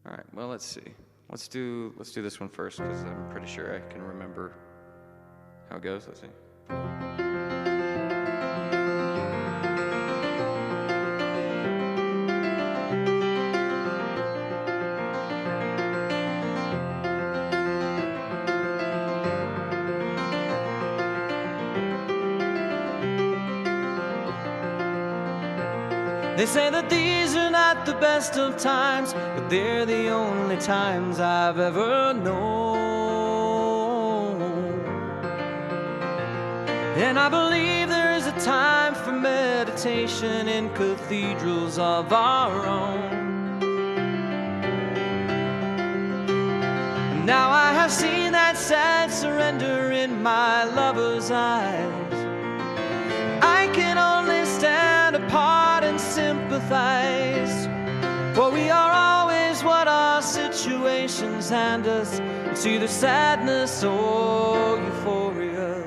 All right, well, let's see. Let's do this one first, because I'm pretty sure I can remember how it goes. Let's see. They say that these are not the best of times, but they're the only times I've ever known. And I believe there is a time for meditation in cathedrals of our own. And now I have seen that sad surrender in my lover's eyes. I can only stand apart and sympathize, for we are always what our situations hand us. It's either sadness or euphoria.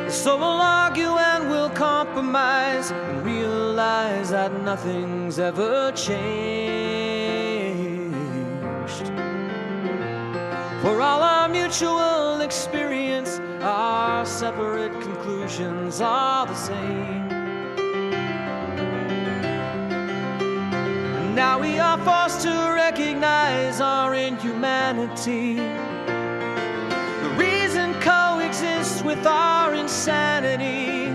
So we'll argue and we'll compromise and realize that nothing's ever changed. For all our mutual experience, our separate conclusions are the same. And now we are forced to recognize our inhumanity. The reason coexists with our insanity.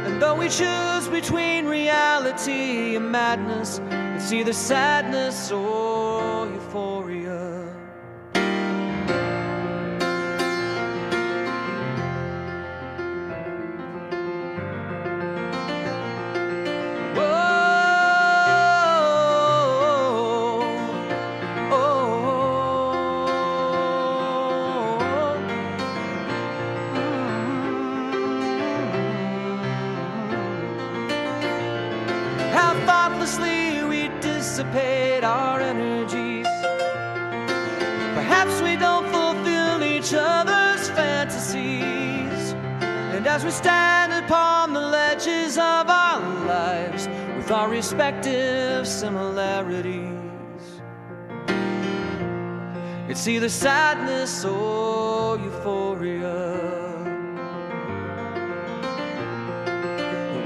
And though we choose between reality and madness, it's either sadness or euphoria. We dissipate our energies. Perhaps we don't fulfill each other's fantasies. And as we stand upon the ledges of our lives with our respective similarities, it's either sadness or euphoria.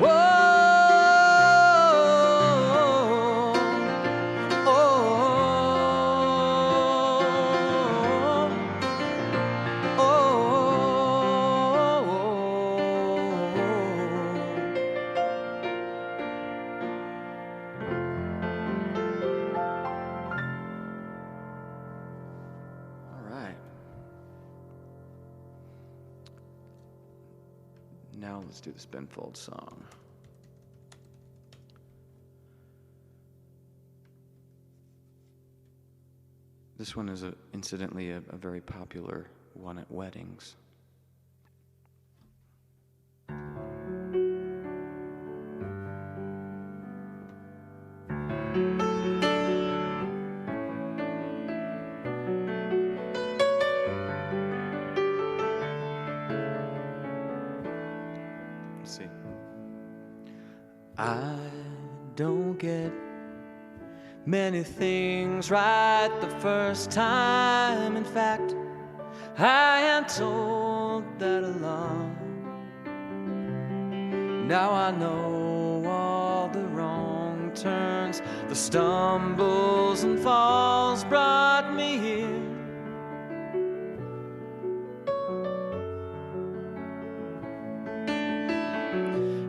Whoa. Now let's do the Spinfold song. This one is incidentally a very popular one at weddings. See. I don't get many things right the first time. In fact, I am told that a lot. Now I know all the wrong turns, the stumbles and falls brought me here.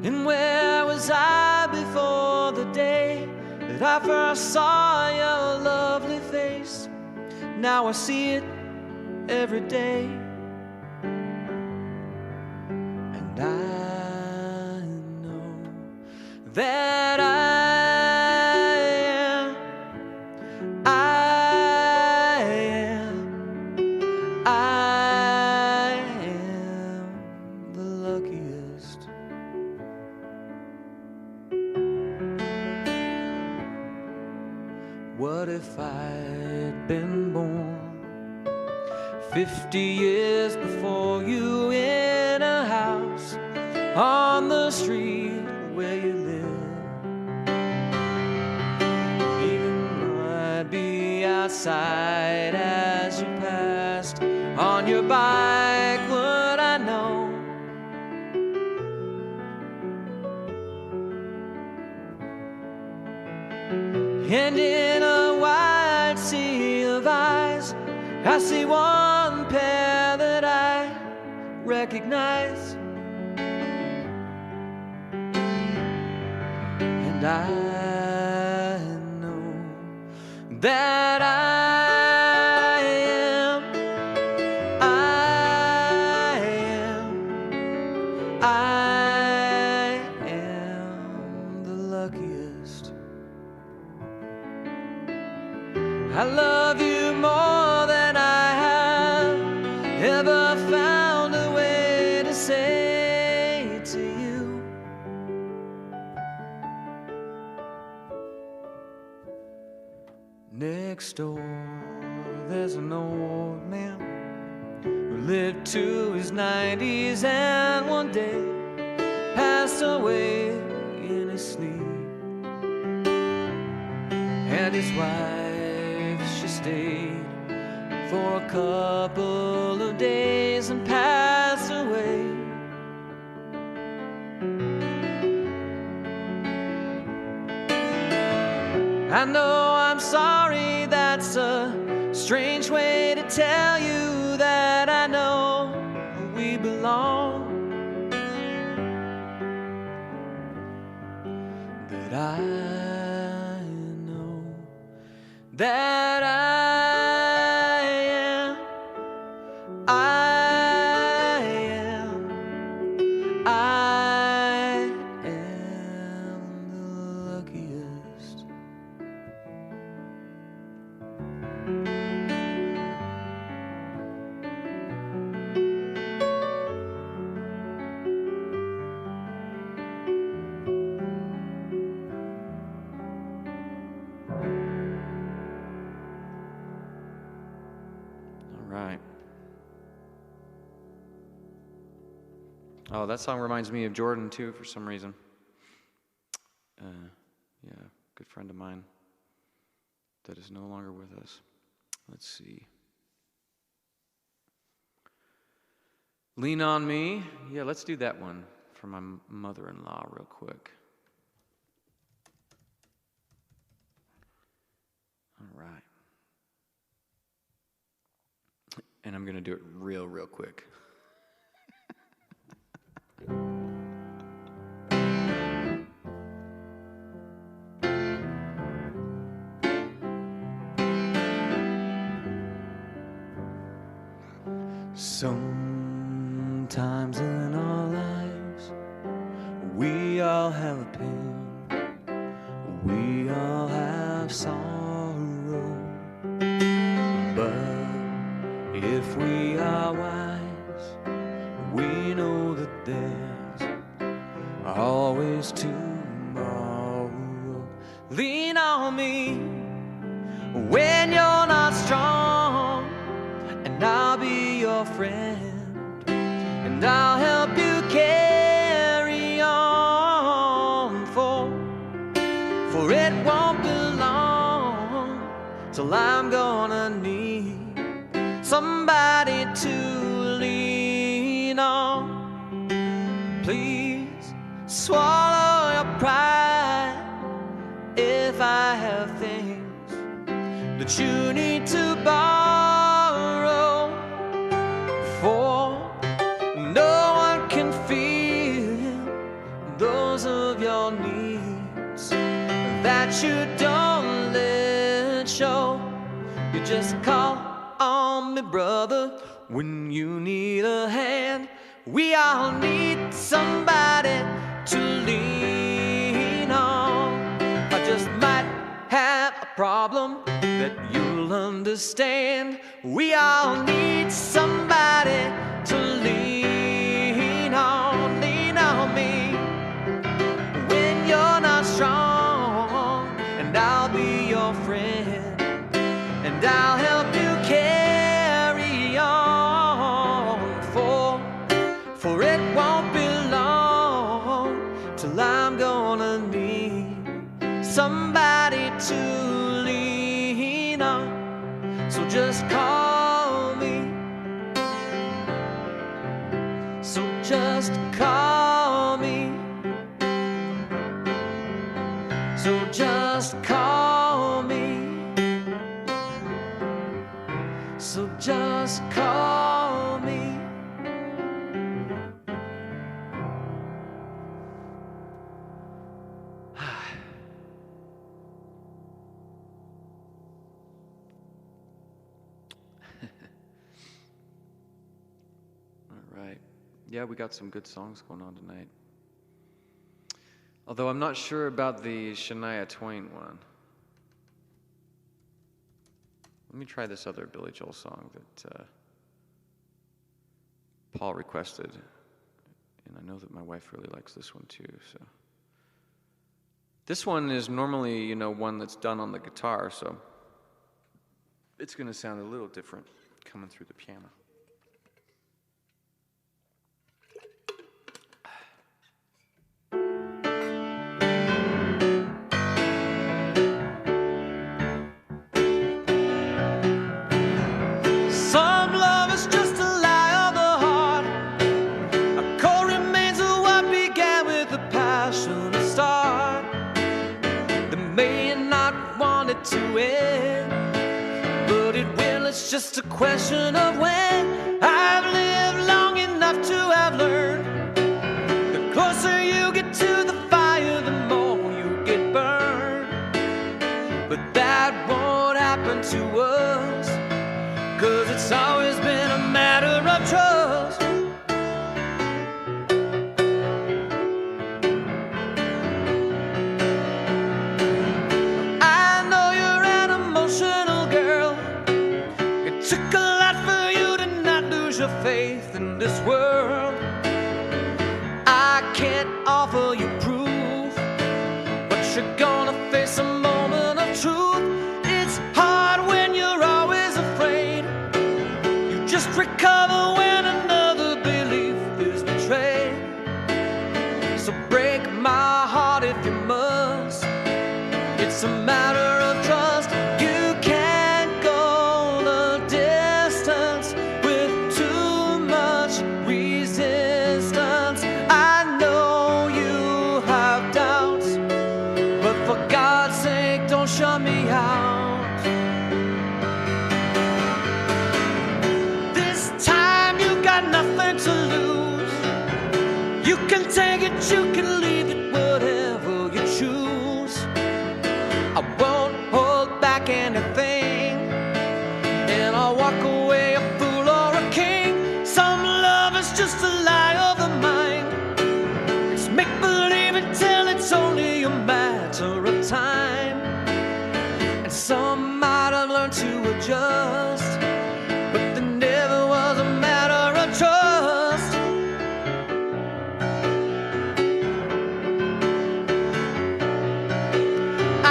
And where was I before the day that I first saw your lovely face? Now I see it every day. And I know that I am the luckiest. What if I'd been born 50 years before you in a house on the street where you live. Even I'd be outside as you passed on your bike, would I know? And in a wide sea of eyes, I see one pair that I recognize, and I know that I am the luckiest. I love you more than I have ever found a way to say to you. Next door, there's an old man who lived to his 90s and one day passed away in his sleep. And his wife, she stayed for a couple of days and passed away. I know I'm sorry, that's a strange way to tell you that I know we belong, that I know that I am the luckiest. Right. Oh, that song reminds me of Jordan too, for some reason. Yeah, good friend of mine that is no longer with us. Let's see. Lean on Me. Yeah, let's do that one for my mother-in-law real quick. All right. And I'm going to do it real quick. Sometimes in our lives, we all have a pain, we all have sorrow, but if we are wise, we know that there's always tomorrow. Lean on me when you're not strong, and I'll be your friend, and I'll help you carry on, for it won't be long till I'm gonna need somebody to lean on. Please swallow your pride if I have things that you need to borrow, for no one can feel those of your needs that you don't let show. You just call on me, brother, when you need a hand. We all need somebody to lean on. I just might have a problem that you'll understand. We all need somebody to lean on. Lean on me when you're not strong, and I'll be your friend, and I'll help you carry on. just call me. So just call me. So just call me. So just call me. All right. Yeah, we got some good songs going on tonight. Although I'm not sure about the Shania Twain one. Let me try this other Billy Joel song that Paul requested. And I know that my wife really likes this one too, so. This one is normally, one that's done on the guitar, so it's going to sound a little different coming through the piano. Some love is just a lie of the heart. A core remains of what began with a passion to start. They may not want it to end, but it will. It's just a question of when. I've lived long enough to have learned. The closer you get to the fire, the more you get burned. But that won't happen to us, 'cause it's always been a matter of trust. I know you're an emotional girl. It took a lot for you to not lose your faith in this world. I can't offer you proof, but you're gonna face a moment of truth. It's hard when you're always afraid. You just recover when another belief is betrayed. So break my heart if you must. It's a matter of trust. You can't go the distance with too much resistance. I know you have doubts, but for God's sake, don't shut me out. This time you got nothing to lose. You can take it, you can leave it, whatever you choose. I won't hold back anything, and I'll walk away a fool or a king. Some love is just a lie of the mind. It's make-believe until it's only a matter of time. And some might have learned to adjust, but there never was a matter of trust.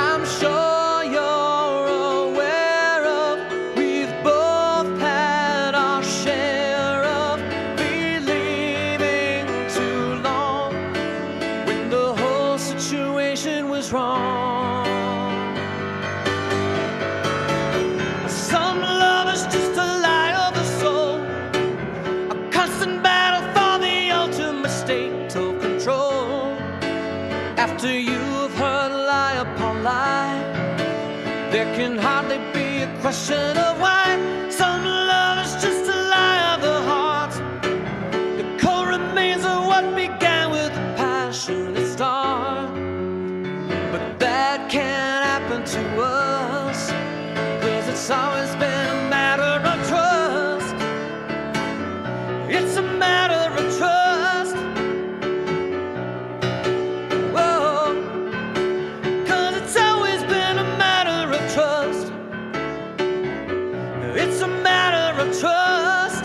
I'm sure you're aware of, we've both had our share of believing too long when the whole situation was wrong. Some love is just a lie of the soul, a constant battle for the ultimate state of control. After you've heard lie upon lie, there can hardly be a question of why. Some love is just a lie of the heart. The core remains of what began with a passionate start. But that can't happen to us, 'cause it's always been a matter of trust. It's a matter of trust. Whoa. 'Cause it's always been a matter of trust. It's a matter of trust.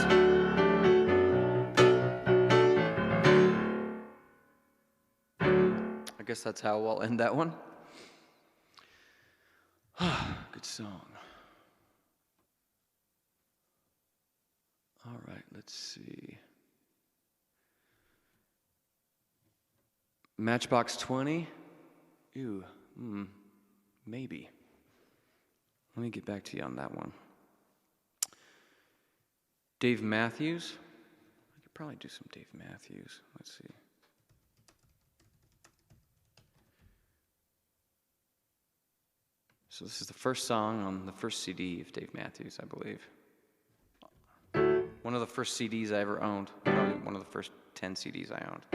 I guess that's how we'll end that one. Good song. All right, let's see. Matchbox 20? Ew, maybe. Let me get back to you on that one. Dave Matthews. I could probably do some Dave Matthews. Let's see. So this is the first song on the first CD of Dave Matthews, I believe. One of the first CDs I ever owned. Probably one of the first 10 CDs I owned.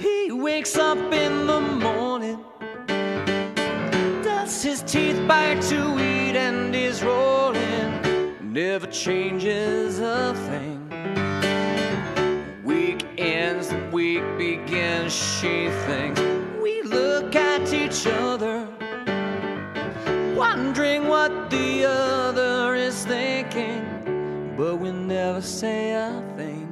He wakes up in the morning, does his teeth bite to eat, and is rolling. Never changes a thing. Week ends, the week begins, she thinks. We look at each other, wondering what the other is thinking, but we never say a thing.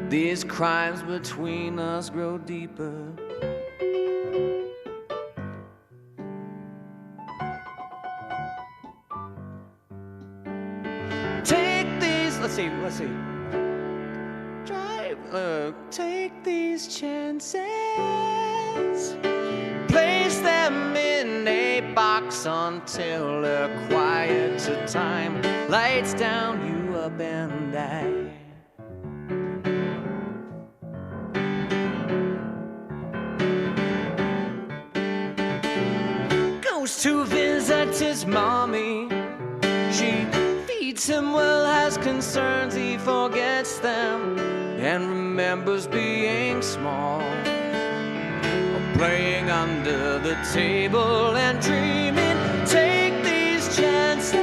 These crimes between us grow deeper. Let's see. Take these chances, place them in a box until a quieter time. Lights down, you up and I. Goes to visit his mommy. She feeds him well, has concerns, he forgets them, and remembers being small, playing under the table and dreaming. Take these chances,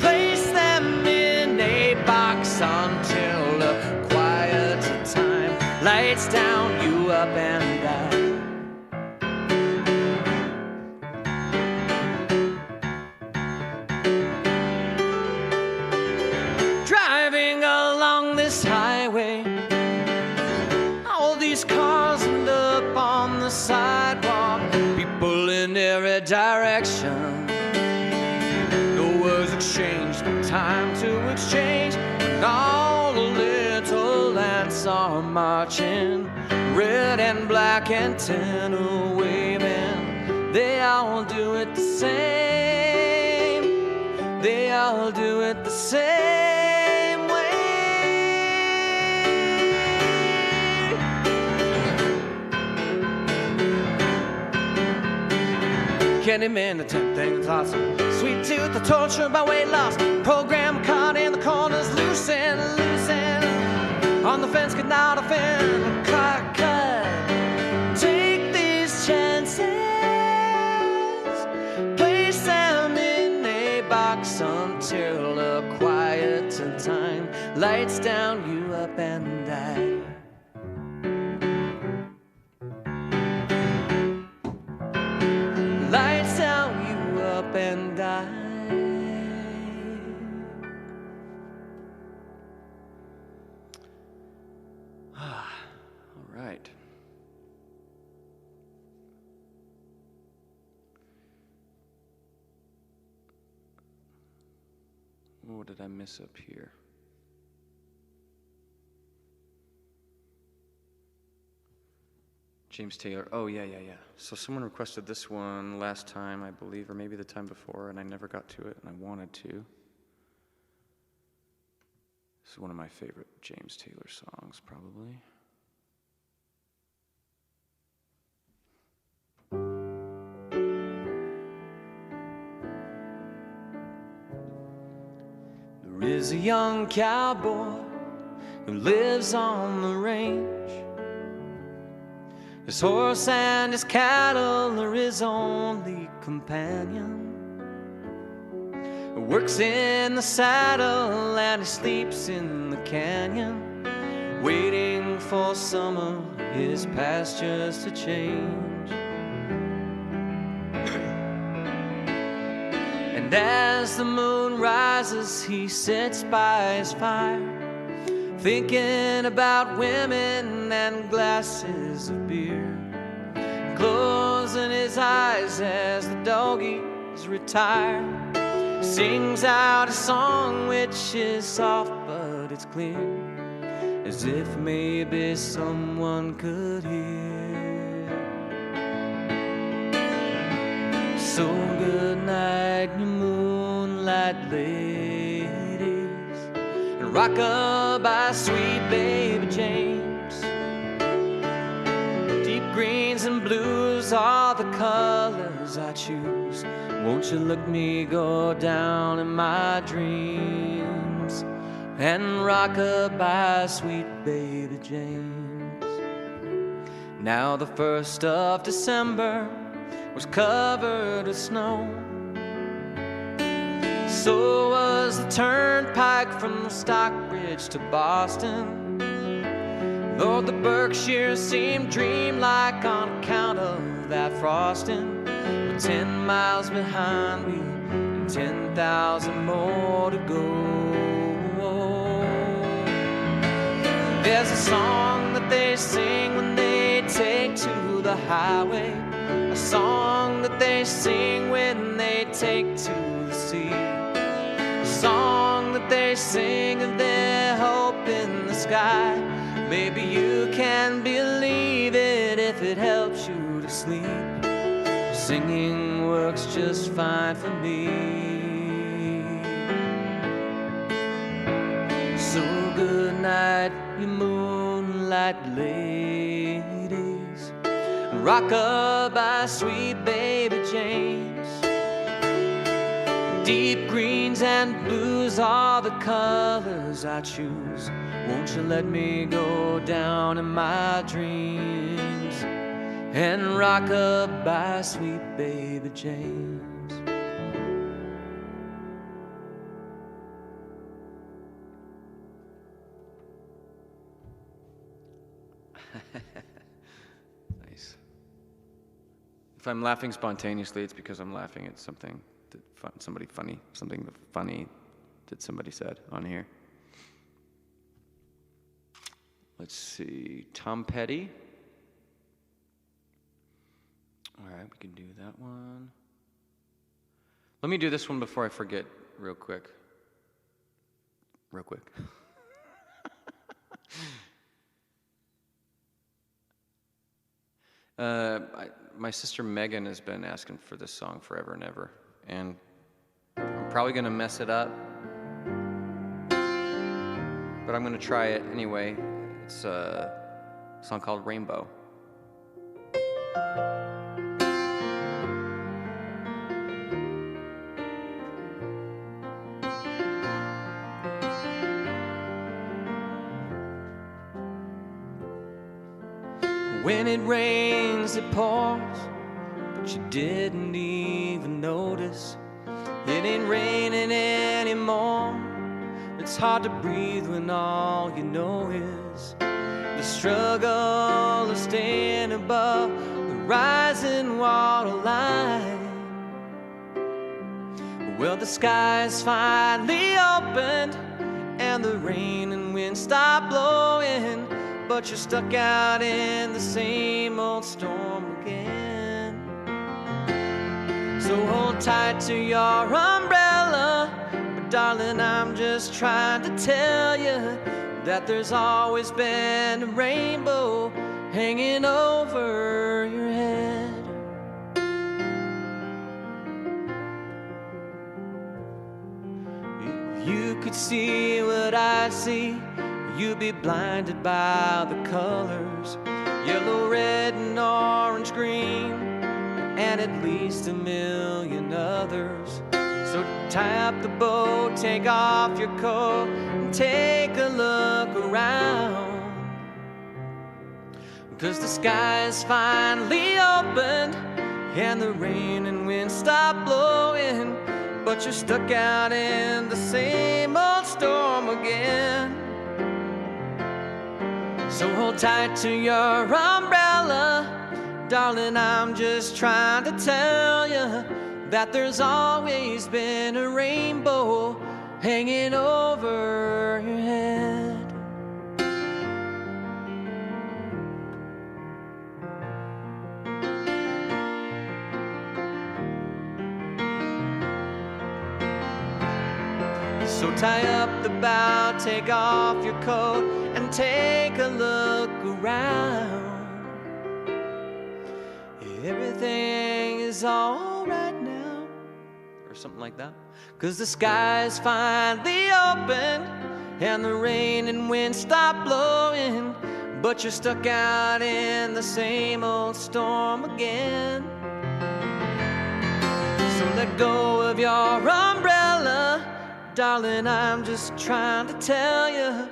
place them in a box until a quieter time. Lights down, you up and I. Driving along this highway, all these cars end up on the sidewalk, people in every direction. No words exchanged, no time to exchange, and all the little ants are marching, red and black antenna waving. They all do it the same. They all do it the same. Candyman, the tempting and awesome. Sweet tooth, the torture by weight loss. Program caught in the corners, loosen. On the fence, could not offend. Clock cut. Take these chances, place them in a box until a quieter time. Lights down, you up and I. Lights down, you up and I. All right. What did I miss up here? James Taylor. Oh, yeah. So someone requested this one last time, I believe, or maybe the time before, and I never got to it, and I wanted to. This is one of my favorite James Taylor songs, probably. There is a young cowboy who lives on the range. His horse and his cattle are his only companion. He works in the saddle and he sleeps in the canyon, waiting for some of his pastures to change. And as the moon rises, he sits by his fire, thinking about women and glasses of beer, closing his eyes as the doggies retire. sings out a song which is soft but it's clear, as if maybe someone could hear. So good night, you moonlight ladies, and rock-a-bye, sweet baby James. Deep greens and blues are the colors I choose. Won't you look me go down in my dreams, and rock-a-bye, sweet baby James. Now the 1st of December was covered with snow. So was the turnpike from Stockbridge to Boston, though the Berkshires seemed dreamlike on account of that frosting. We're 10 miles behind me and 10,000 more to go. There's a song that they sing when they take to the highway, a song that they sing when they take to the sea, a song that they sing of their hope in the sky. Maybe you can believe it if it helps you to sleep. Singing works just fine for me. So good night, you moonlight ladies, rock-a-bye, sweet baby James. Deep greens and blues are the colors I choose. Won't you let me go down in my dreams, and rock-a-bye, sweet baby James. Nice. If I'm laughing spontaneously, it's because I'm laughing at something that somebody funny that somebody said on here. Let's see, Tom Petty. All right, we can do that one. Let me do this one before I forget real quick. My sister Megan has been asking for this song forever and ever, and I'm probably gonna mess it up, but I'm gonna try it anyway. It's a song called Rainbow. When it rains, it pours, but you didn't even notice. It ain't raining anymore. It's hard to breathe when all you know is the struggle of staying above the rising water line. Well, the skies finally opened and the rain and wind stopped blowing, but you're stuck out in the same old storm again. So hold tight to your umbrella, but darling, I'm just trying to tell you that there's always been a rainbow hanging over your head. If you could see what I see, you'd be blinded by the colors, yellow, red, and orange, green, and at least a million others. So tie up the boat, take off your coat, and take a look around. 'Cause the skies finally opened, and the rain and wind stopped blowing, but you're stuck out in the same old storm again. So hold tight to your umbrella, darling, I'm just trying to tell you that there's always been a rainbow hanging over your head. So tie up the bow, take off your coat, and take a look around. Everything is all right now, or something like that. 'Cause the sky's finally open, and the rain and wind stop blowing, but you're stuck out in the same old storm again. So let go of your umbrella, darling, I'm just trying to tell you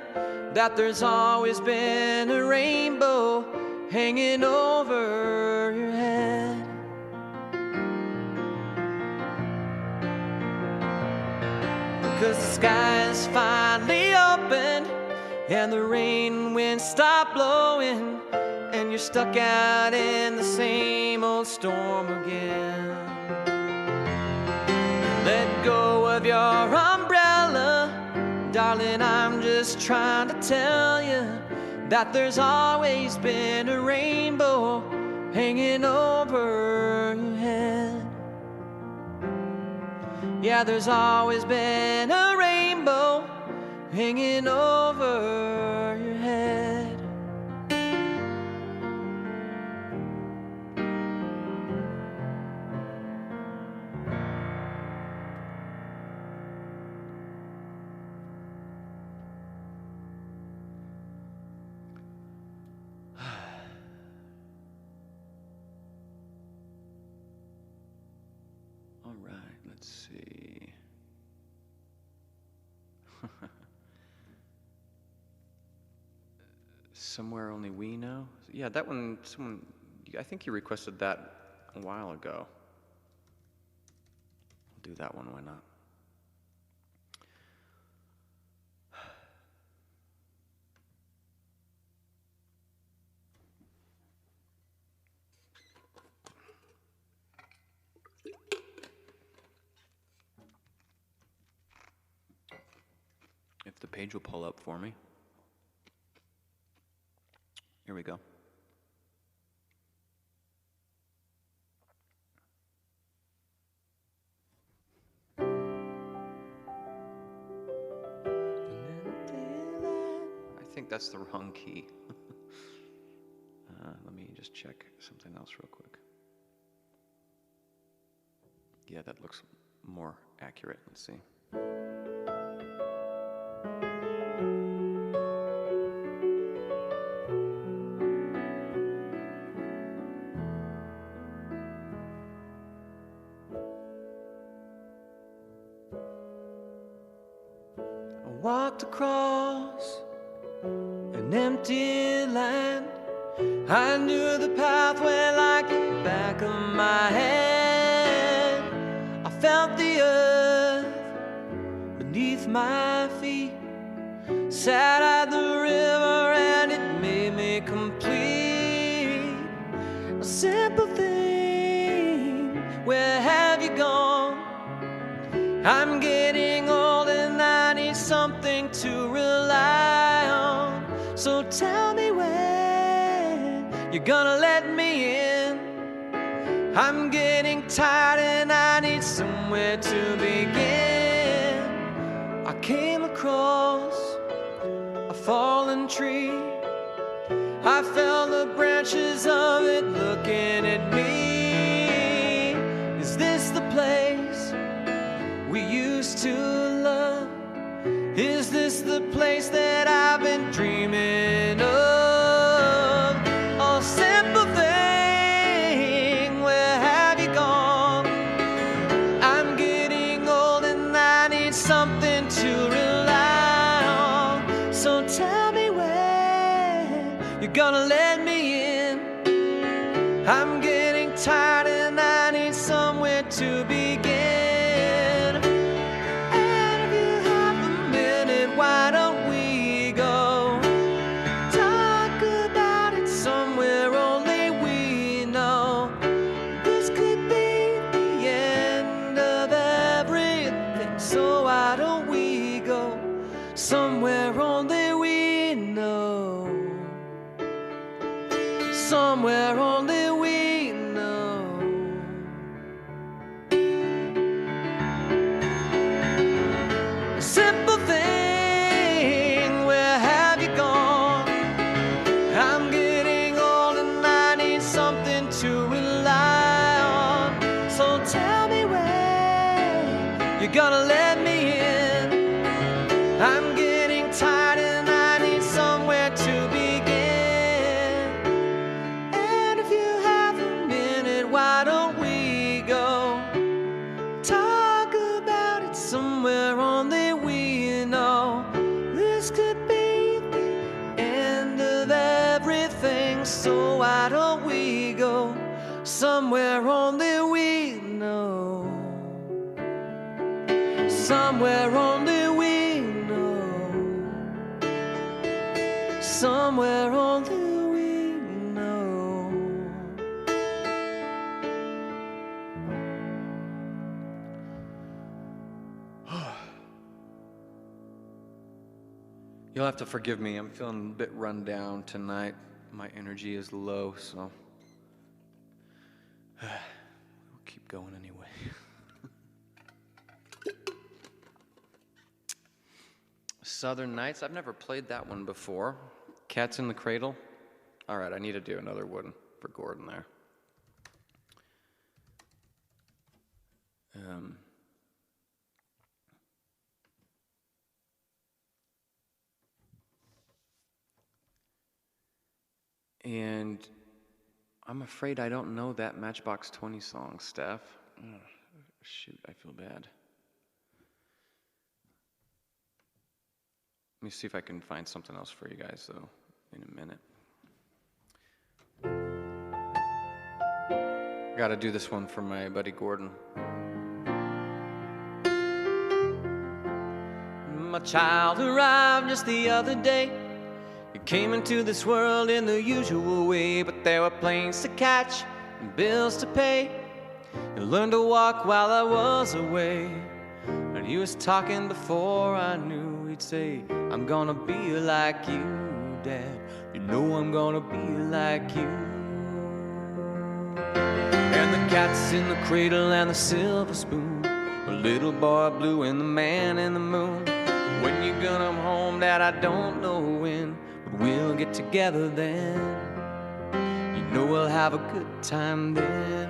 that there's always been a rainbow hanging over your head. Because the sky's finally open, and the rain and wind stop blowing, and you're stuck out in the same old storm again. Let go of your umbrella, darling, I'm just trying to tell you that there's always been a rainbow hanging over your head. Yeah, there's always been a rainbow hanging over your head. All right, let's see. Somewhere Only We Know? Yeah, that one, someone, I think you requested that a while ago. I'll do that one, why not? If the page will pull up for me. Here we go. I think that's the wrong key. Let me just check something else real quick. Yeah, that looks more accurate. Let's see. Walked across an empty land. I knew the pathway like the back of my hand. I felt the earth beneath my feet. Sat at the river and it made me complete. A simple thing, where have you gone? I'm getting old and I need something to rely on. So tell me when you're gonna let me in. I'm getting tired and I need somewhere to begin. I came across a fallen tree. I felt the branches of it looking at me. Is this the place we used to love? Is this the place that I've been dreaming of? Oh, simple thing, where have you gone? I'm getting old and I need something to rely on. So tell me when you're gonna let me in. I'm getting tired and I need somewhere to begin. Why don't we go talk about it somewhere only we know? This could be the end of everything. So why don't we go somewhere only we know? Somewhere only we know. Simple so why don't we go somewhere only we know? Somewhere only we know. Somewhere only we know. You'll have to forgive me. I'm feeling a bit run down tonight. My energy is low, so we'll keep going anyway. Southern Nights. I've never played that one before. Cats in the Cradle. All right, I need to do another one for Gordon there. And I'm afraid I don't know that Matchbox 20 song, Steph. Ugh, shoot, I feel bad. Let me see if I can find something else for you guys, though, in a minute. Gotta do this one for my buddy Gordon. My child arrived just the other day. He came into this world in the usual way, but there were planes to catch and bills to pay. He learned to walk while I was away, and he was talking before I knew. He'd say, I'm gonna be like you, Dad. You know I'm gonna be like you. And the cat's in the cradle and the silver spoon, the little boy blue and the man in the moon. When you gonna come home, Dad, I don't know when, but we'll get together then. You know we'll have a good time then.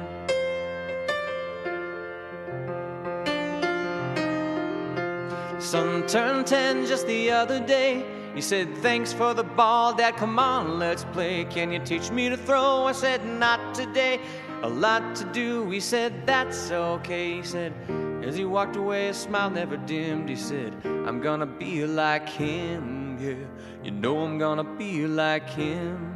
Son turned 10 just the other day. He said, thanks for the ball, Dad, come on, let's play. Can you teach me to throw? I said, not today, a lot to do. He said, that's okay. He said, as he walked away, his smile never dimmed. He said, I'm gonna be like him, yeah. You know I'm gonna be like him.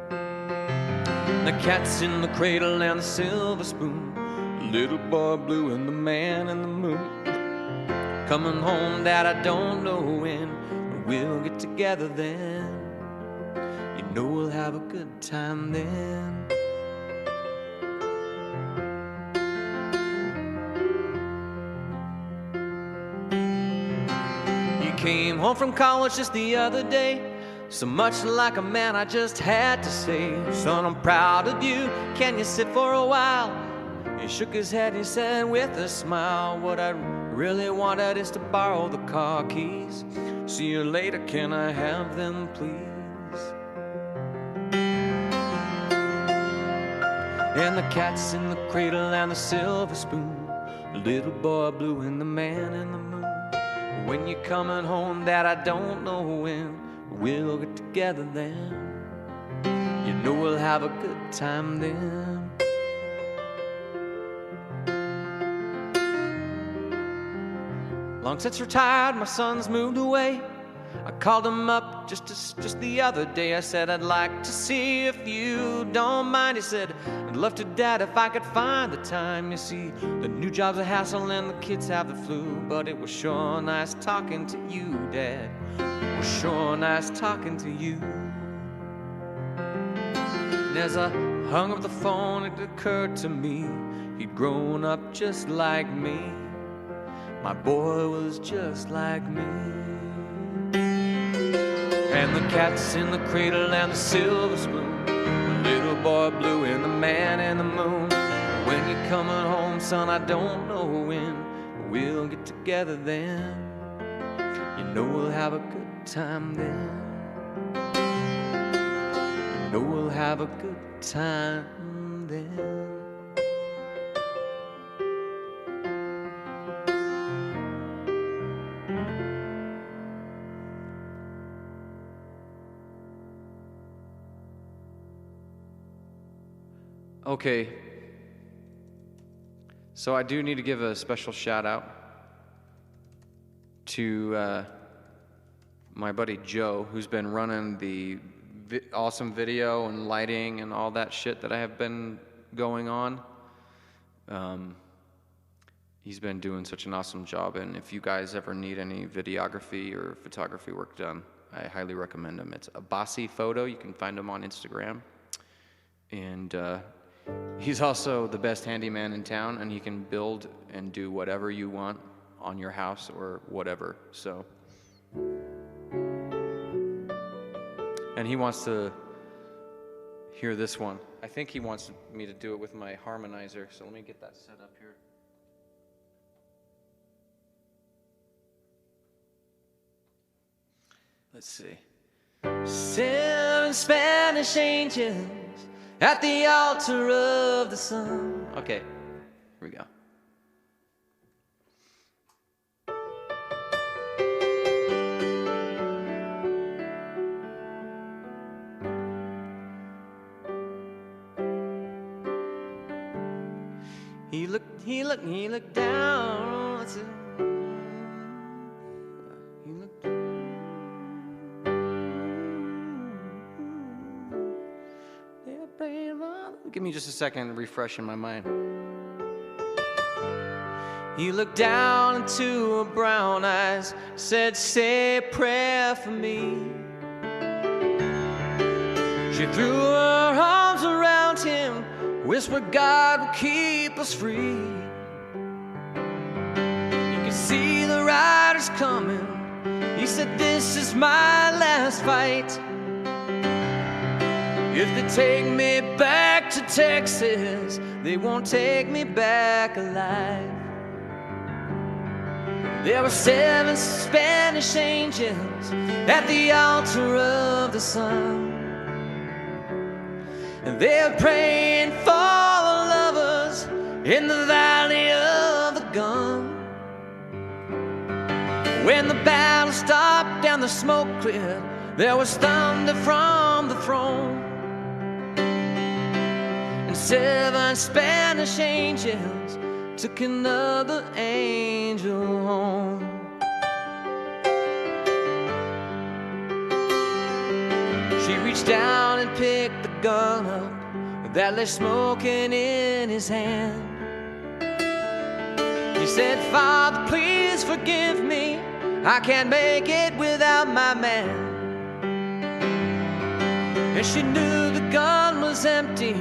The cat's in the cradle and the silver spoon, the little boy blue and the man in the moon. Coming home, Dad, I don't know when, but we'll get together then. You know we'll have a good time then. You came home from college just the other day, so much like a man I just had to say, son, I'm proud of you, can you sit for a while? He shook his head, he said with a smile, what I really wanted is to borrow the car keys. See you later, can I have them, please? And the cat's in the cradle and the silver spoon, the little boy blue and the man in the moon. When you're coming home, Dad, I don't know when, but we'll get together then. You know we'll have a good time then. Long since retired, my son's moved away. I called him up just the other day. I said, I'd like to see if you don't mind. He said, I'd love to, Dad, if I could find the time. You see, the new job's a hassle and the kids have the flu, but it was sure nice talking to you, Dad. It was sure nice talking to you. And as I hung up the phone, it occurred to me, he'd grown up just like me. My boy was just like me. And the cat's in the cradle and the silver spoon, the little boy blue and the man in the moon. When you're coming home, son, I don't know when, but we'll get together then. You know we'll have a good time then. You know we'll have a good time then. Okay, so I do need to give a special shout out to my buddy Joe, who's been running the awesome video and lighting and all that shit that I have been going on. He's been doing such an awesome job, and if you guys ever need any videography or photography work done, I highly recommend him. It's a Bossy Photo. You can find him on Instagram. And he's also the best handyman in town, and he can build and do whatever you want on your house or whatever. So, and he wants to hear this one. I think he wants me to do it with my harmonizer, so let me get that set up here. Let's see. 7 Spanish angels at the altar of the sun. Okay, here we go. He looked down. He looked. Give me just a second to refresh in my mind. He looked down into her brown eyes, said, say a prayer for me. She threw her arms around him, whispered, God will keep us free. You can see the riders coming. He said, this is my last fight. If they take me back to Texas, they won't take me back alive. There were 7 Spanish angels at the altar of the sun, and they were praying for the lovers in the valley of the gun. When the battle stopped and the smoke cleared, there was thunder from the throne. 7 Spanish angels took another angel home. She reached down and picked the gun up that lay smoking in his hand. He said, Father, please forgive me. I can't make it without my man. And she knew the gun was empty,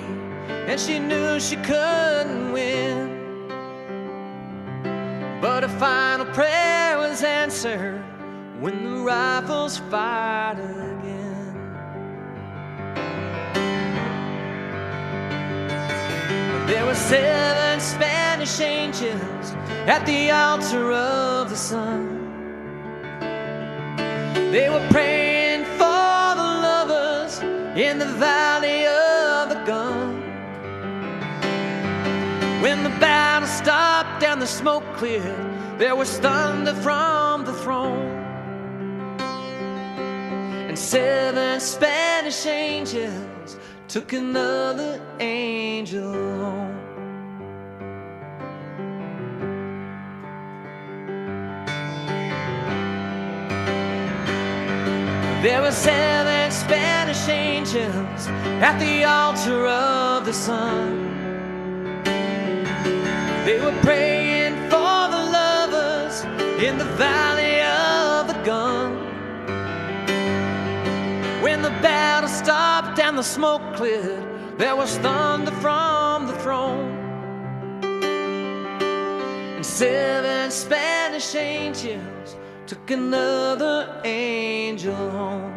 and she knew she couldn't win. But her final prayer was answered when the rifles fired again. There were 7 Spanish angels at the altar of the sun. They were praying for the lovers in the valley of the gun. When the battle stopped and the smoke cleared, there was thunder from the throne. And 7 Spanish angels took another angel home. There were 7 Spanish angels at the altar of the sun. They were praying for the lovers in the valley of the gun. When the battle stopped and the smoke cleared, there was thunder from the throne. And 7 Spanish angels took another angel home.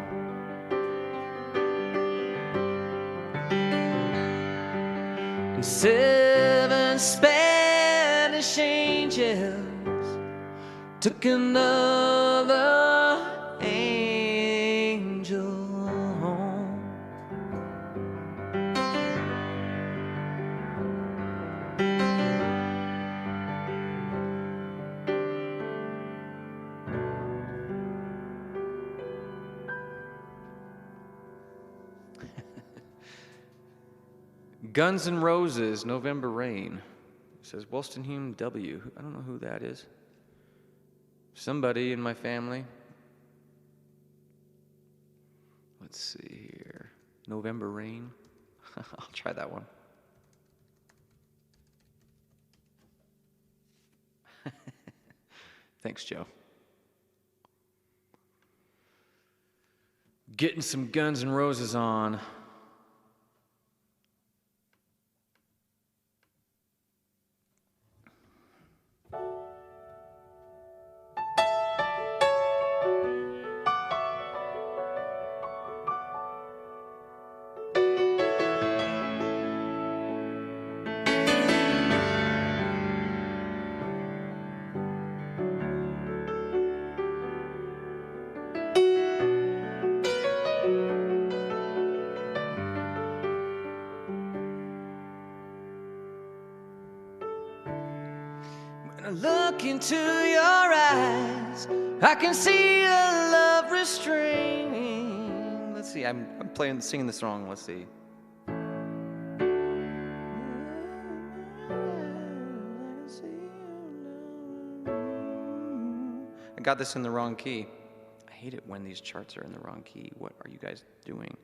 And 7 Spanish angels took another angel home. Guns N' Roses, November Rain. It says Wolstenholme W. I don't know who that is. Somebody in my family. Let's see here. November Rain. I'll try that one. Thanks, Joe. Getting some Guns N' Roses on. When I look into your eyes, I can see a love restrained. Let's see, I'm singing this wrong. Let's see. I got this in the wrong key. I hate it when these charts are in the wrong key. What are you guys doing?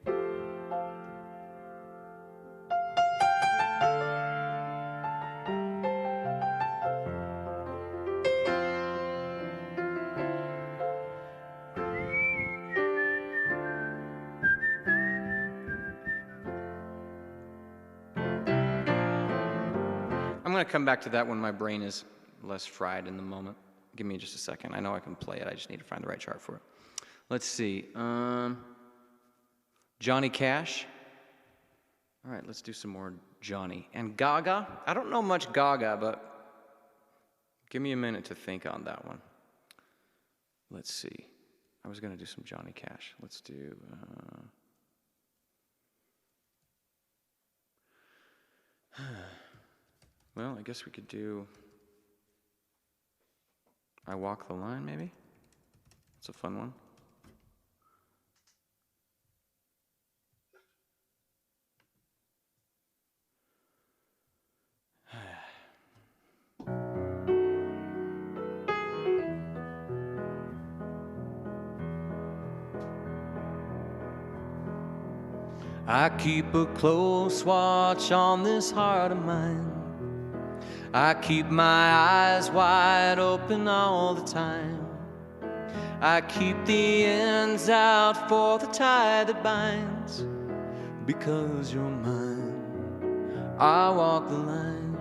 I'm going to come back to that when my brain is less fried in the moment. Give me just a second. I know I can play it. I just need to find the right chart for it. Let's see. Johnny Cash. All right, let's do some more Johnny. And Gaga. I don't know much Gaga, but give me a minute to think on that one. Let's see. I was going to do some Johnny Cash. Let's do... well, I guess we could do I Walk the Line, maybe? It's a fun one. I keep a close watch on this heart of mine. I keep my eyes wide open all the time. I keep the ends out for the tie that binds. Because you're mine, I walk the line.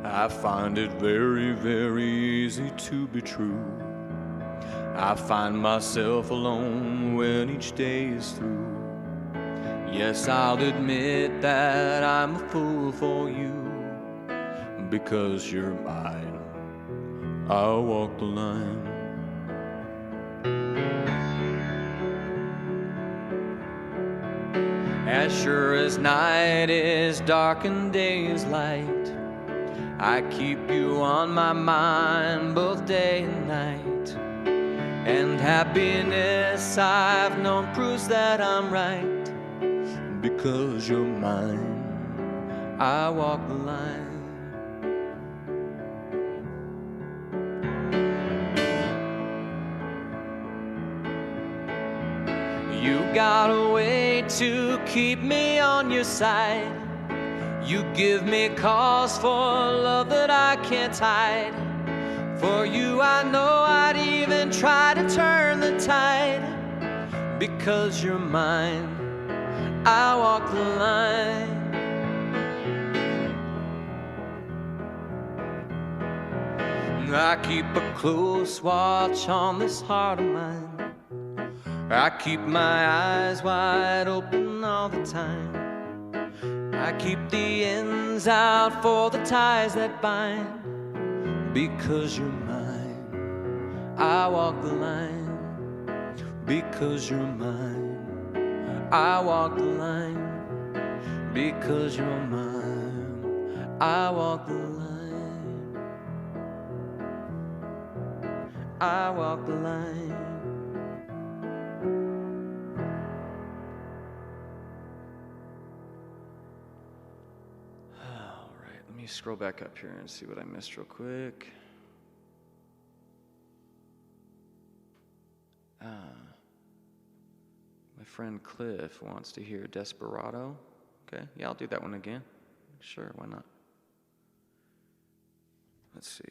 I find it very, very easy to be true. I find myself alone when each day is through. Yes, I'll admit that I'm a fool for you. Because you're mine, I'll walk the line. As sure as night is dark and day is light, I keep you on my mind both day and night. And happiness I've known proves that I'm right. Because you're mine, I walk the line. You got a way to keep me on your side. You give me cause for love that I can't hide. For you I know I'd even try to turn the tide. Because you're mine, I walk the line. I keep a close watch on this heart of mine. I keep my eyes wide open all the time. I keep the ends out for the ties that bind. Because you're mine, I walk the line. Because you're mine, I walk the line. Because you're mine, I walk the line. I walk the line. All right, let me scroll back up here and see what I missed real quick. My friend Cliff wants to hear Desperado. Okay, yeah, I'll do that one again. Sure, why not? Let's see.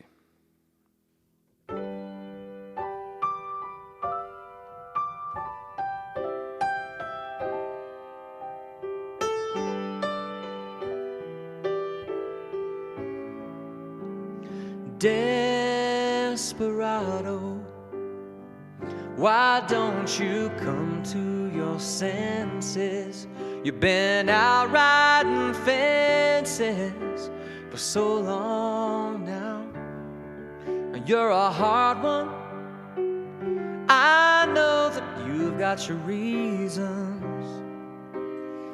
Desperado, why don't you come to your senses? You've been out riding fences for so long now. You're a hard one. I know that you've got your reasons.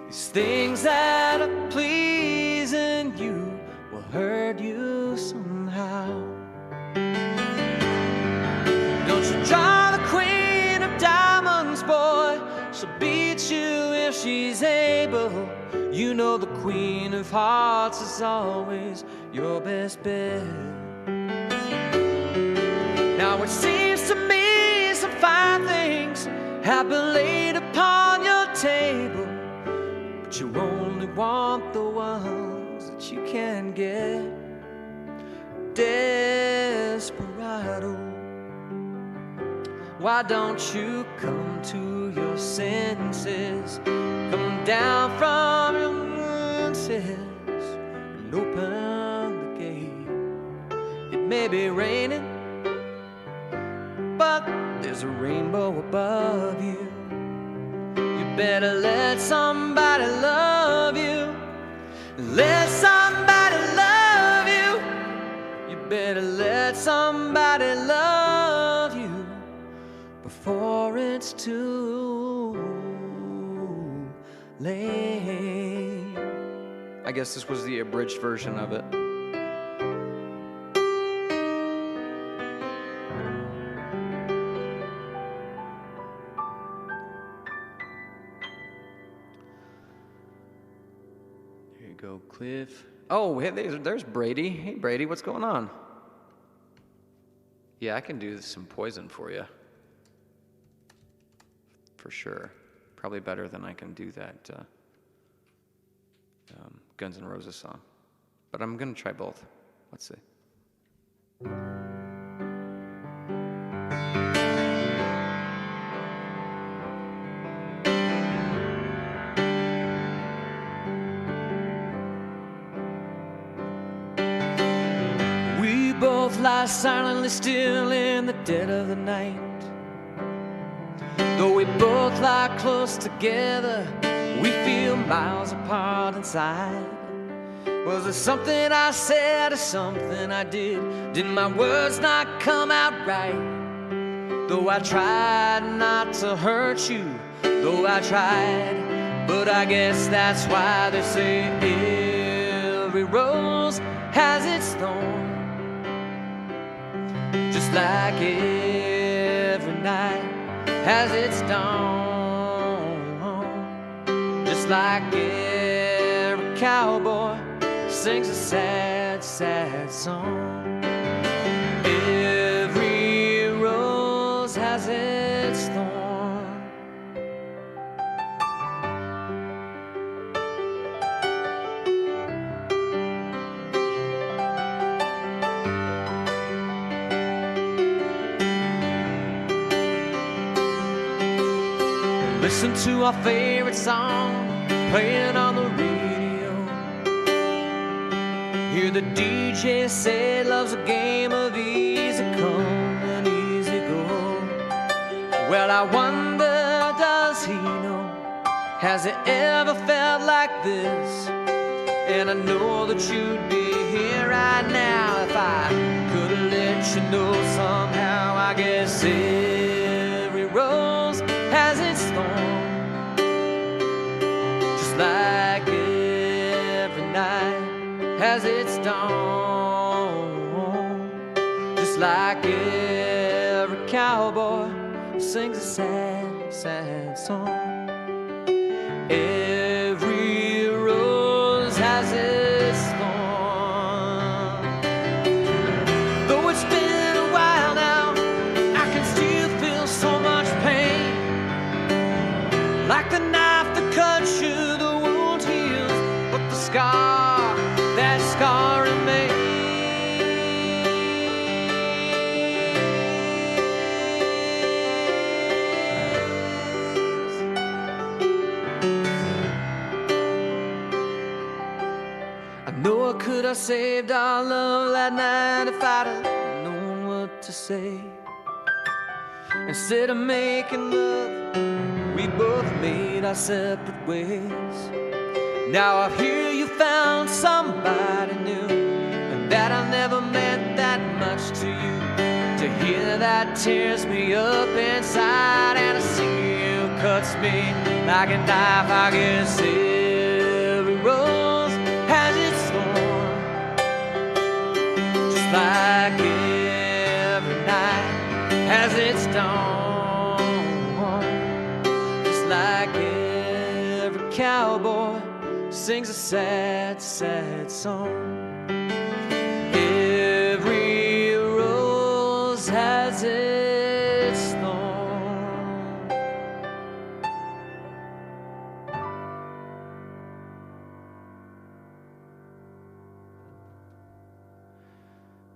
These things that are pleasing you will hurt you somehow. Don't you draw the queen of diamonds, boy. She'll beat you if she's able. You know the queen of hearts is always your best bet. Now it seems to me some fine things have been laid upon your table, but you only want the ones that you can get. Desperado, why don't you come to your senses? Come down from your senses and open the gate. It may be raining, but there's a rainbow above you. You better let somebody love you. Let somebody love you. You better let somebody love you before it's too late. I guess this was the abridged version of it. Here you go, Cliff. Oh, hey, there's Brady. Hey, Brady, what's going on? Yeah, I can do some Poison for you. For sure. Probably better than I can do that Guns N' Roses song. But I'm going to try both. Let's see. We both lie silently still in the dead of the night. Though we both lie close together, we feel miles apart inside. Was it something I said or something I did? Did my words not come out right? Though I tried not to hurt you, though I tried, but I guess that's why they say every rose has its thorn. Just like every night has its dawn. Just like every cowboy sings a sad, sad song. Every rose has its thorn. Listen to our favorite song playing on the radio. Hear the DJ say love's a game of easy come and easy go. Well, I wonder, does he know? Has it ever felt like this? And I know that you'd be here right now if I could let you know somehow. I guess every rose has its thorn. Just like every night has its dawn. Just like every cowboy sings a sad, sad song. Every rose has its thorn. Though it's been a while now, I can still feel so much pain. saved our love that night if I'd have known what to say. Instead of making love, we both made our separate ways. Now I hear you found somebody new, and that I never meant that much to you. To hear that tears me up inside, and to see you cuts me like a knife. I guess every rose has its thorn, just like every night has its dawn, just like every cowboy sings a sad, sad song. Every rose has its thorn.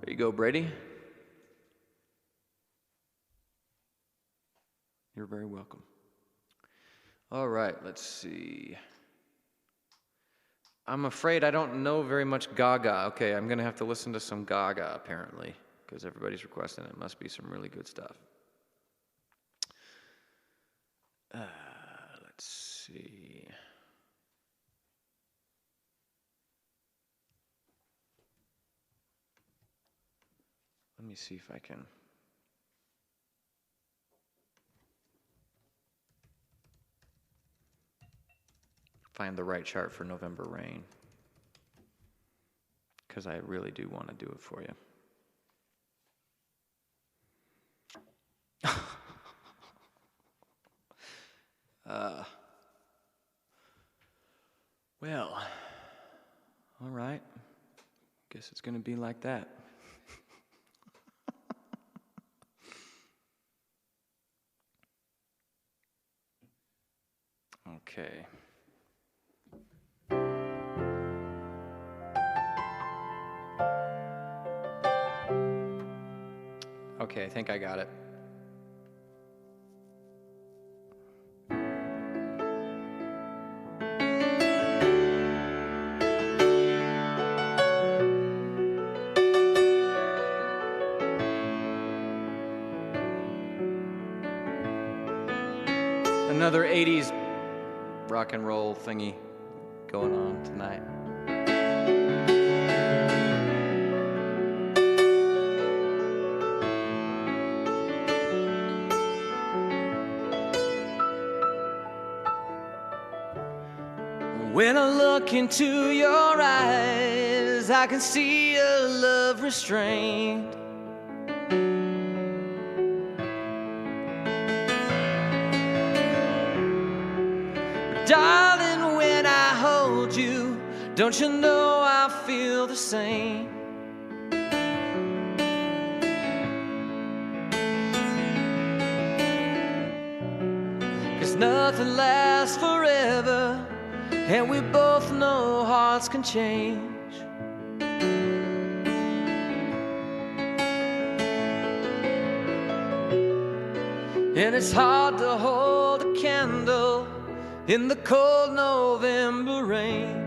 There you go, Brady. You're very welcome. All right, let's see. I'm afraid I don't know very much Gaga. Okay, I'm going to have to listen to some Gaga, apparently, because everybody's requesting it. Must be some really good stuff. Let's see. Let me see if I can find the right chart for November Rain, because I really do want to do it for you. Well, all right. Guess it's going to be like that. Okay. Okay, I think I got it. Another 80s rock and roll thingy going on tonight. When I look into your eyes, I can see a love restrained. Darling, when I hold you, don't you know I feel the same? Cause nothing lasts forever, and we both know hearts can change. And it's hard to hold a candle in the cold November rain.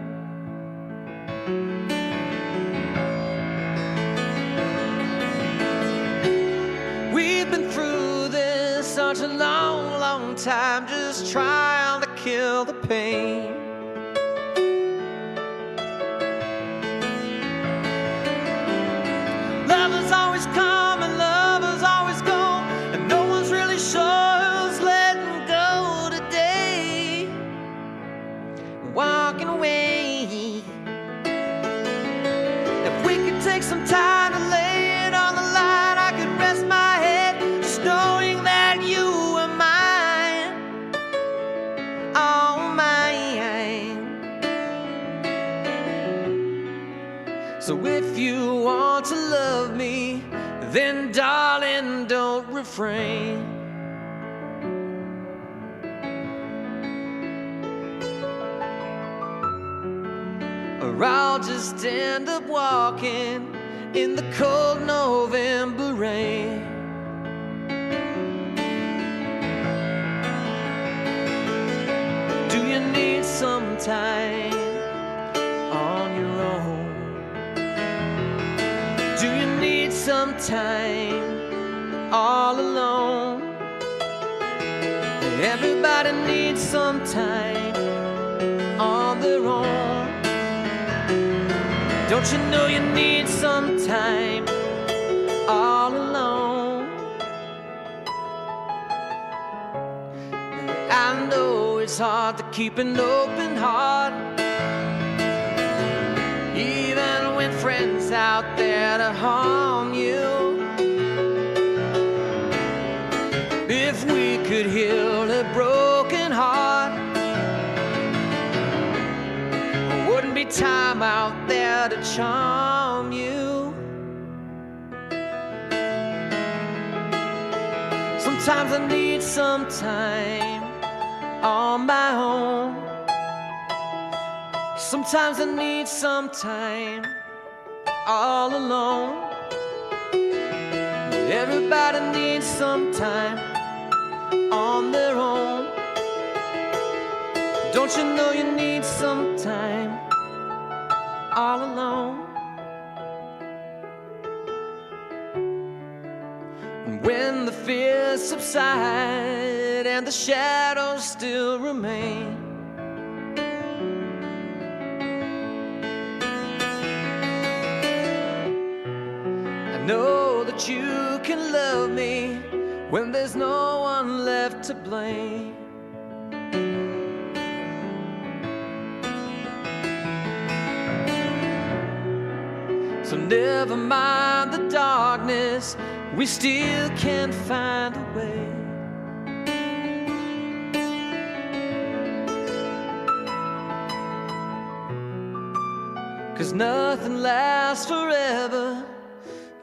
We've been through this such a long, long time, just trying to kill the pain. Lovers always come and lovers always go, and no one's really sure who's letting go today, walking away. If we could take some time to lay it on the line, I could rest my head just knowing that you were mine, all mine. So if you want to love me, then darling, don't refrain. Or I'll just end up walking in the cold November rain. Do you need some time on your own? need some time all alone. Everybody needs some time on their own. Don't you know you need some time all alone? I know it's hard to keep an open heart, even when friends out there to harm you. If we could heal a broken heart, wouldn't be time out there to charm you. Sometimes I need some time on my own. Sometimes I need some time all alone. Everybody needs some time on their own. Don't you know you need some time all alone? When the fears subside and the shadows still remain, I know that you can love me when there's no one left to blame. So never mind the darkness, we still can find a way. 'Cause nothing lasts forever,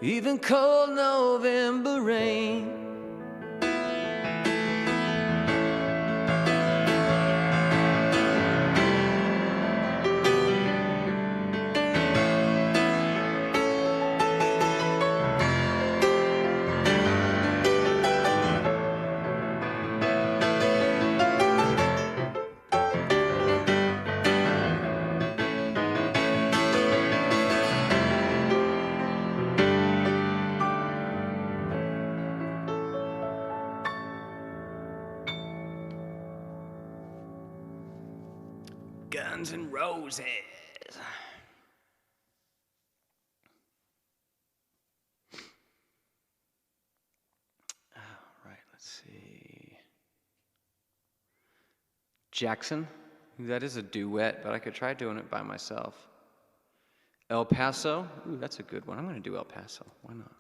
even cold November rain. Guns N' Roses. All right, let's see. Jackson. That is a duet, but I could try doing it by myself. El Paso. Ooh, that's a good one. I'm going to do El Paso. Why not?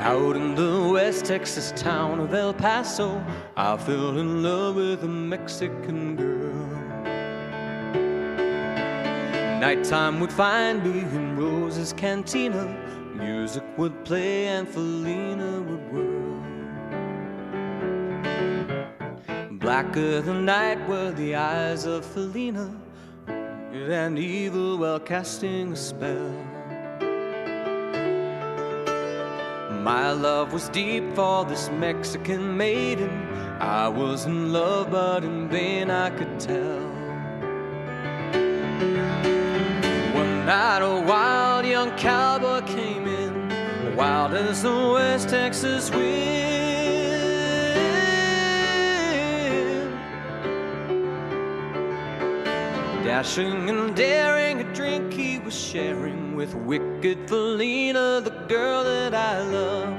Out in the West Texas town of El Paso, I fell in love with a Mexican girl. Nighttime would find me in Rose's cantina. Music would play and Felina would whirl. Blacker than night were the eyes of Felina, good and evil while casting a spell. My love was deep for this Mexican maiden. I was in love, but in vain I could tell. One night a wild young cowboy came in, wild as the West Texas wind. Dashing and daring, a drink he was sharing with wicked Felina, the girl that I loved.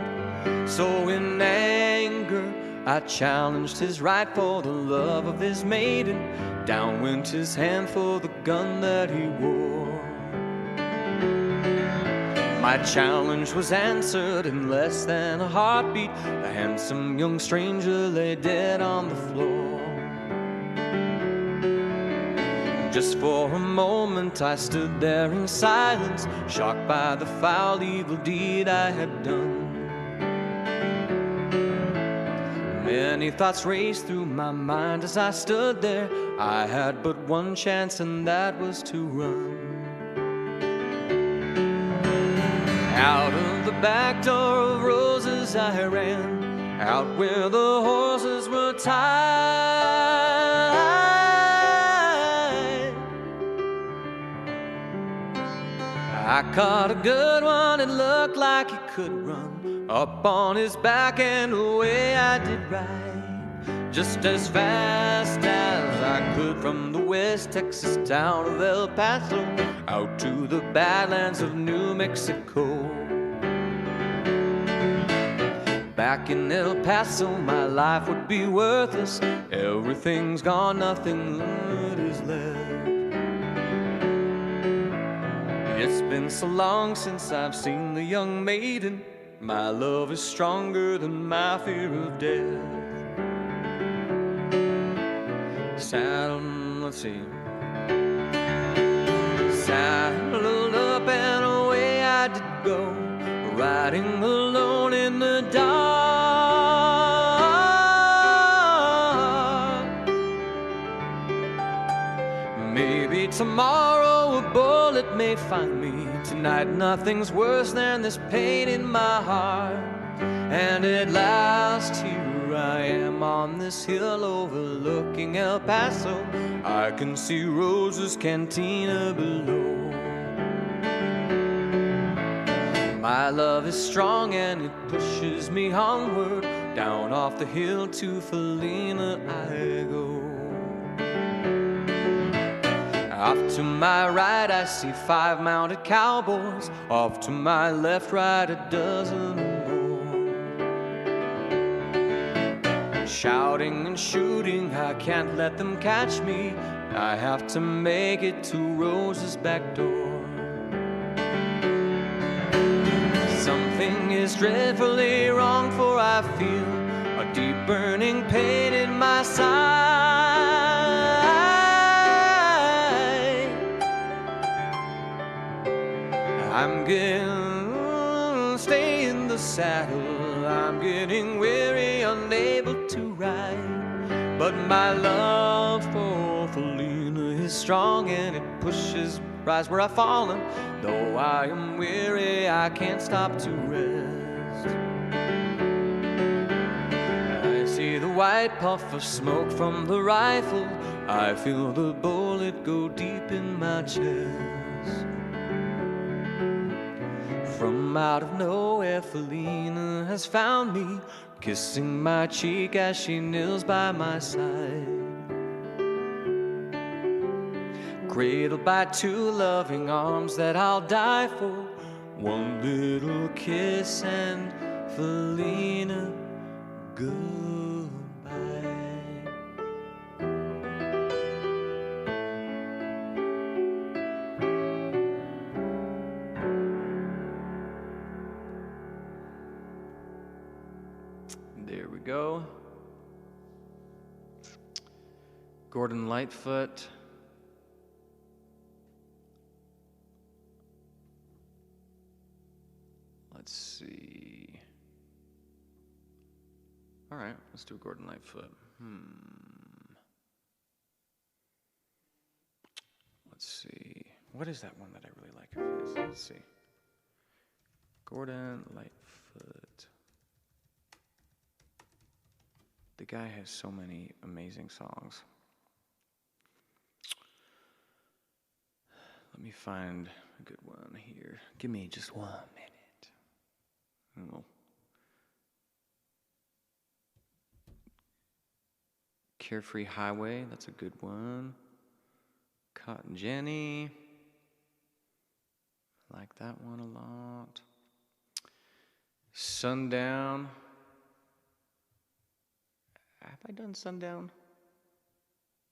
So in anger I challenged his right for the love of his maiden. Down went his hand for the gun that he wore. My challenge was answered in less than a heartbeat. The handsome young stranger lay dead on the floor. Just for a moment I stood there in silence, shocked by the foul evil deed I had done. Many thoughts raced through my mind as I stood there. I had but one chance, and that was to run. back door of roses I ran, out where the horses were tied. I caught a good one, it looked like he could run, up on his back and away I did ride, just as fast as I could from the West Texas town of El Paso out to the Badlands of New Mexico. Back in El Paso, my life would be worthless. Everything's gone, nothing good is left. It's been so long since I've seen the young maiden. My love is stronger than my fear of death. Saddled, let's see. Saddled up and away I did go, riding alone in the dark. Maybe tomorrow a bullet may find me. Tonight nothing's worse than this pain in my heart. And at last here I am on this hill overlooking El Paso. I can see Rose's cantina below. My love is strong and it pushes me onward. Down off the hill to Felina I go. Off to my right I see 5 mounted cowboys. Off to my left, right, a dozen or more. Shouting and shooting, I can't let them catch me. I have to make it to Rose's back door. Something is dreadfully wrong, for I feel a deep burning pain in my side. I'm getting, stay in the saddle. I'm getting weary, unable to ride. But my love for Felina is strong and it pushes rise where I've fallen. Though I am weary, I can't stop to rest. I see the white puff of smoke from the rifle. I feel the bullet go deep in my chest. From out of nowhere, Felina has found me, kissing my cheek as she kneels by my side. Cradled by 2 loving arms that I'll die for. One little kiss and Felina, goodbye. There we go. Gordon Lightfoot. Let's see. All right, let's do Gordon Lightfoot. Let's see. What is that one that I really like of his? Let's see. Gordon Lightfoot. The guy has so many amazing songs. Let me find a good one here. Give me just 1 minute. Oh. Carefree Highway, that's a good one. Cotton Jenny. I like that one a lot. Sundown. Have I done Sundown?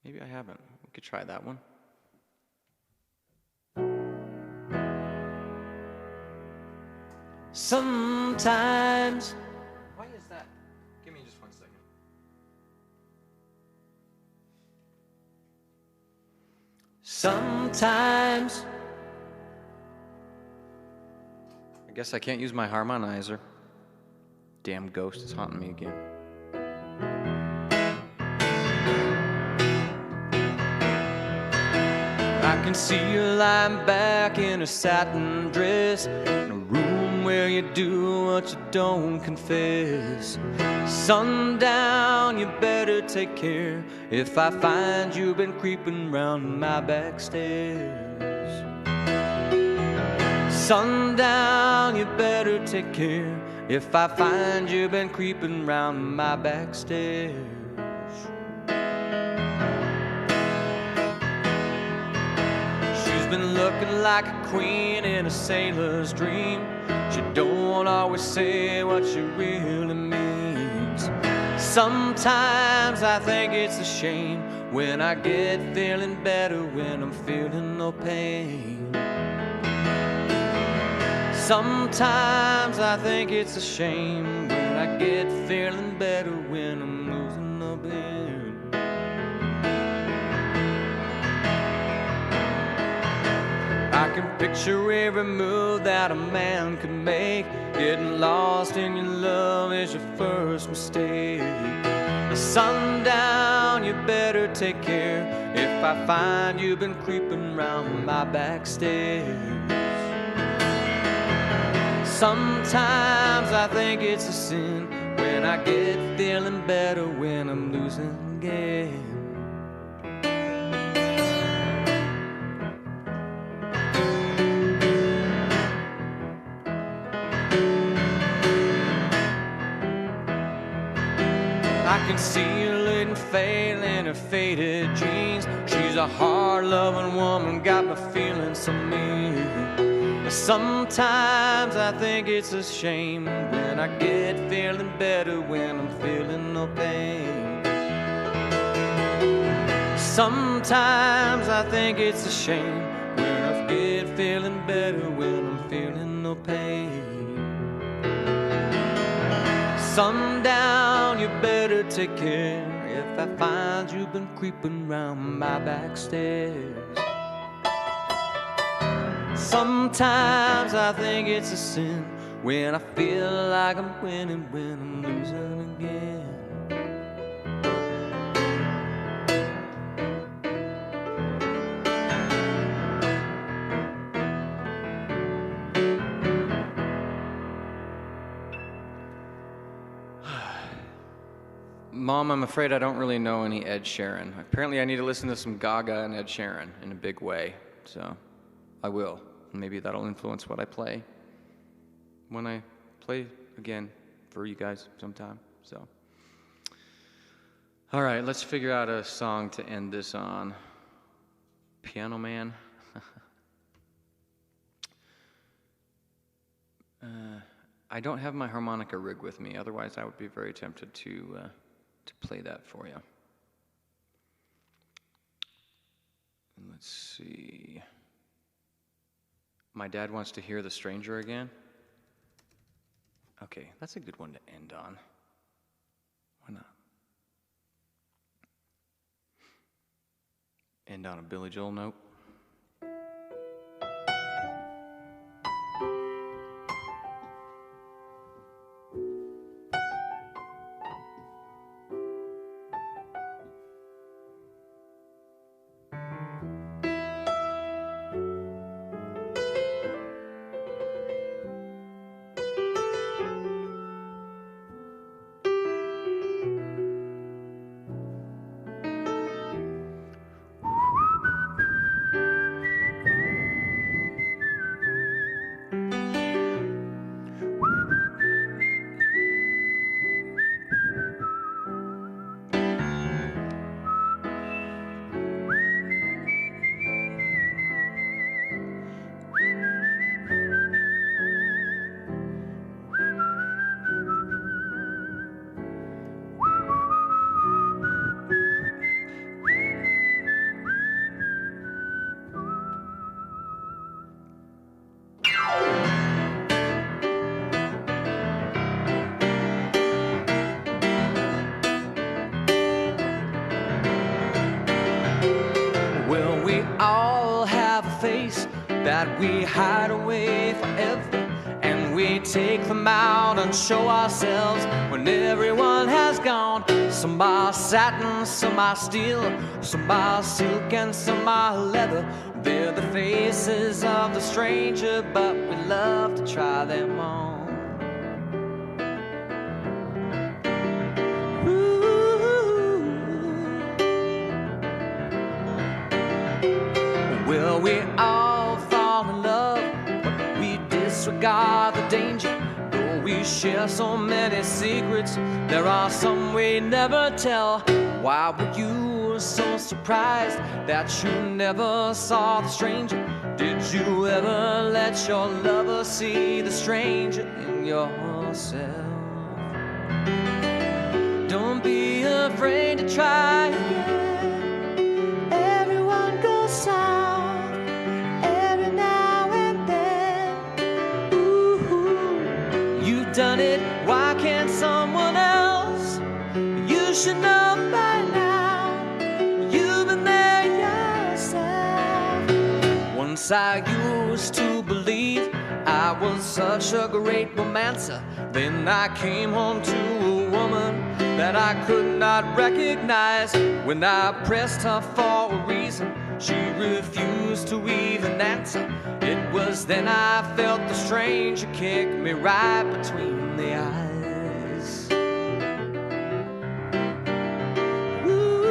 Maybe I haven't. We could try that one. Sometimes. Why is that? Give me just 1 second. Sometimes. I guess I can't use my harmonizer. Damn ghost is haunting me again. I can see her lying back in a satin dress in a room where you do what you don't confess. Sundown, you better take care if I find you've been creeping round my back stairs. Sundown, you better take care if I find you've been creeping round my back stairs. Been looking like a queen in a sailor's dream. She don't always say what she really means. Sometimes I think it's a shame when I get feeling better when I'm feeling no pain. Sometimes I think it's a shame when I get feeling better when I'm losing no pain. I can picture every move that a man could make. Getting lost in your love is your first mistake. Sundown, you better take care if I find you've been creeping round my back stairs. Sometimes I think it's a sin when I get feeling better when I'm losing again. I can see her looking pale in her faded jeans. She's a hard-loving woman, got me feeling so mean. Sometimes I think it's a shame when I get feeling better when I'm feeling no pain. Sometimes I think it's a shame when I get feeling better when I'm feeling no pain. Sundown, you better take care if I find you've been creeping round my back stairs. Sometimes I think it's a sin when I feel like I'm winning when I'm losing again. Mom, I'm afraid I don't really know any Ed Sheeran. Apparently I need to listen to some Gaga and Ed Sheeran in a big way, so I will. Maybe that'll influence what I play when I play again for you guys sometime, so. All right, let's figure out a song to end this on. Piano Man. I don't have my harmonica rig with me, otherwise I would be very tempted to play that for you. And let's see. My Dad Wants to Hear the Stranger Again. Okay, that's a good one to end on. Why not? End on a Billy Joel note. That we hide away forever, and we take them out and show ourselves when everyone has gone. Some are satin, some are steel, some are silk, and some are leather. They're the faces of the stranger, but we love to try them on. Well, we all fall in love, but we disregard the danger. Though we share so many secrets, there are some we never tell. Why were you so surprised that you never saw the stranger? Did you ever let your lover see the stranger in yourself? Don't be afraid to try again. Everyone goes south every now and then. Ooh, you've done it, why can't someone else? You should know by now, you've been there yourself. Once I used to believe I was such a great romancer. Then I came home to a woman that I could not recognize. When I pressed her for a reason, she refused to even answer. It was then I felt the stranger kick me right between the eyes. Ooh.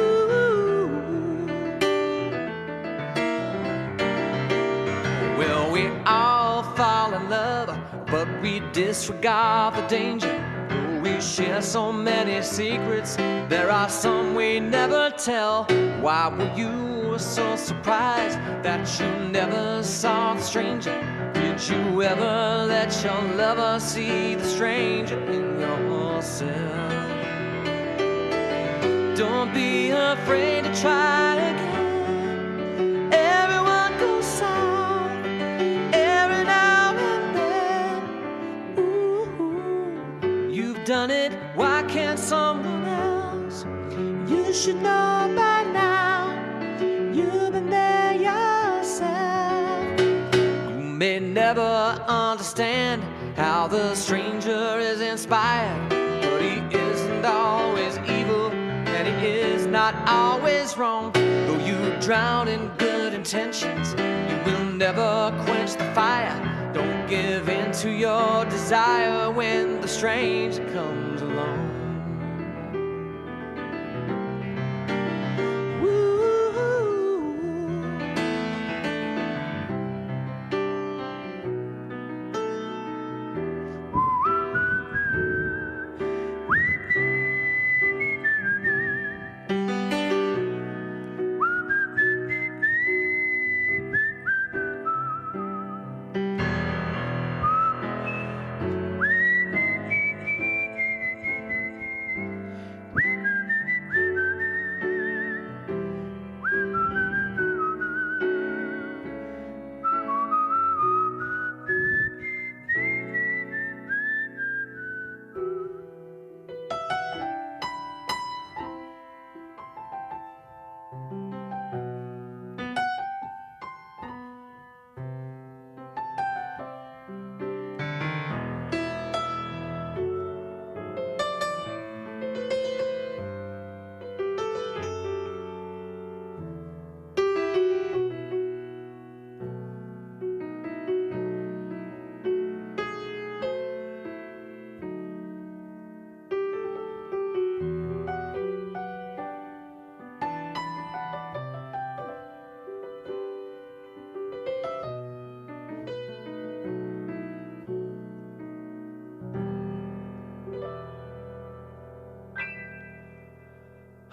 Well, we all fall in love, but we disregard the danger. We share so many secrets, there are some we never tell. Why were you so surprised that you never saw the stranger? Did you ever let your lover see the stranger in yourself? Don't be afraid to try again. Everyone goes south every now and then. Ooh, you've done it, why can't someone else? You should know by now, you've been there yourself. You may never understand how the stranger is inspired, but he isn't always evil, and he is not always wrong. Though you drown in good intentions, you will never quench the fire. Don't give in to your desire when the stranger comes along.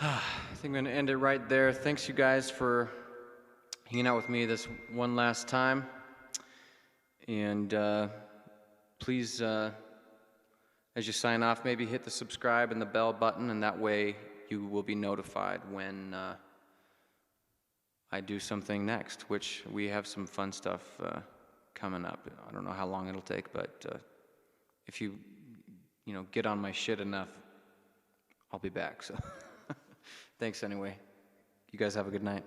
I think I'm going to end it right there. Thanks, you guys, for hanging out with me this one last time. And please, as you sign off, maybe hit the subscribe and the bell button, and that way you will be notified when I do something next, which we have some fun stuff coming up. I don't know how long it'll take, but if you get on my shit enough, I'll be back. So thanks anyway. You guys have a good night.